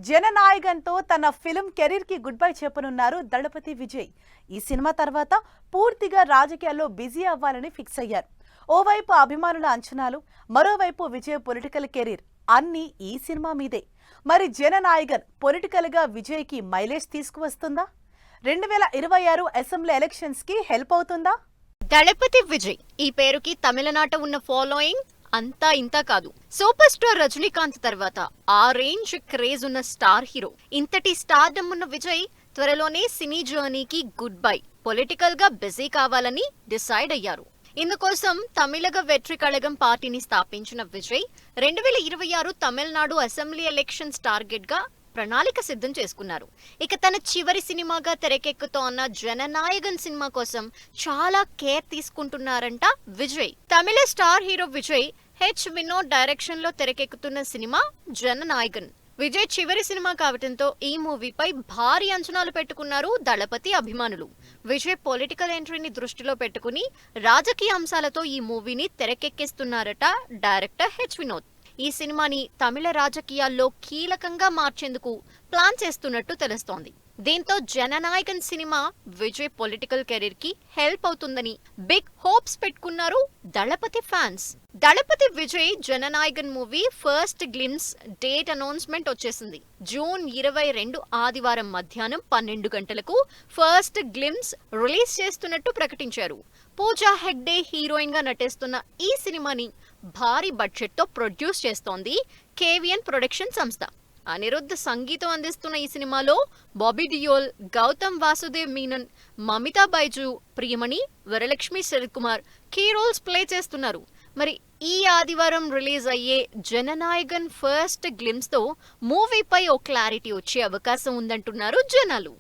జననాయగన్తో తన film career కి good bye చెప్పనున్నారు దళపతి విజయ్. ఈ సినిమా తర్వాత పూర్తిగా రాజకీయాల్లో బిజీ అవ్వాలని ఫిక్స్ అయ్యారు. ఓవైపు అభిమానుల అంచనాలు, మరోవైపు విజయ్ పొలిటికల్ కెరీర్ అన్నీ ఈ సినిమా మీదే. మరి జననాయగన్ పొలిటికల్ గా విజయ్ కి మైలేజ్ తీసుకువస్తుందా? 2026 అసెంబ్లీ ఎలక్షన్స్ కి హెల్ప్ అవుతుందా? దళపతి విజయ్ ఈ పేరుకి తమిళనాట ఉన్న ఫాలోయింగ్ అంతా ఇంతా కాదు. సూపర్ స్టార్ రజనీకాంత్ తర్వాత ఆ రేంజ్ క్రేజ్ ఉన్న స్టార్ హీరో. ఇంతటి స్టార్డమ్ ఉన్న విజయ్ త్వరలోనే సినీ జర్నీకి గుడ్ బై, పొలిటికల్ గా బిజీ కావాలని డిసైడ్ అయ్యారు. ఇందుకోసం తమిళగ వెట్రి కళగం పార్టీని స్థాపించిన Vijay 2026 Tamil Nadu assembly elections target గా ప్రణాళిక సిద్ధం చేసుకున్నారు. ఇక తన చివరి సినిమాగా తెరకెక్కుతోన్న జననాయగన్ సినిమా కోసం చాలా కేర్ తీసుకుంటున్నారంట విజయ్. తమిళ star hero Vijay H Vinod direction లో తెరకెక్కుతున్న సినిమా జననాయగన్. విజయ్ చివరి సినిమా కావడంతో ఈ మూవీపై భారీ అంచనాలు పెట్టుకున్నారు దళపతి అభిమానులు. విజయ్ పొలిటికల్ ఎంట్రీని దృష్టిలో పెట్టుకుని రాజకీయ అంశాలతో ఈ మూవీని తెరకెక్కిస్తున్నారట డైరెక్టర్ హెచ్ వినోద్. ఈ సినిమాని తమిళ రాజకీయాల్లో కీలకంగా మార్చేందుకు ప్లాన్ చేస్తున్నట్టు తెలుస్తోంది. దీంతో Jananayagan cinema Vijay political career కి హెల్ప్ అవుతుందని బిగ్ హోప్స్ పెట్టుకున్నారు Thalapathy fans. Thalapathy Vijay Jananayagan movie first glimpse date announcement వచ్చేసింది. జూన్ 22 ఆదివారం మధ్యాహ్నం 12 గంటలకు ఫస్ట్ గ్లిమ్స్ రిలీజ్ చేస్తున్నట్టు ప్రకటించారు. పూజా హెగ్డే హీరోయిన్ గా నటిస్తున్న ఈ సినిమాని భారీ బడ్జెట్ తో ప్రొడ్యూస్ చేస్తోంది కేవిఎన్ ప్రొడక్షన్ సంస్థ. అనిరుద్ధ్ సంగీతం అందిస్తున్న ఈ సినిమాలో Bobby Deol, Gautham Vasudev Menon, Mamitha Baiju, Priyamani, Varalaxmi Sarathkumar key roles play చేస్తున్నారు. మరి ఈ ఆదివారం రిలీజ్ అయ్యే జననాయగన్ ఫస్ట్ గ్లిమ్స్ తో మూవీపై ఓ క్లారిటీ వచ్చే అవకాశం ఉందంటున్నారు జనాలు.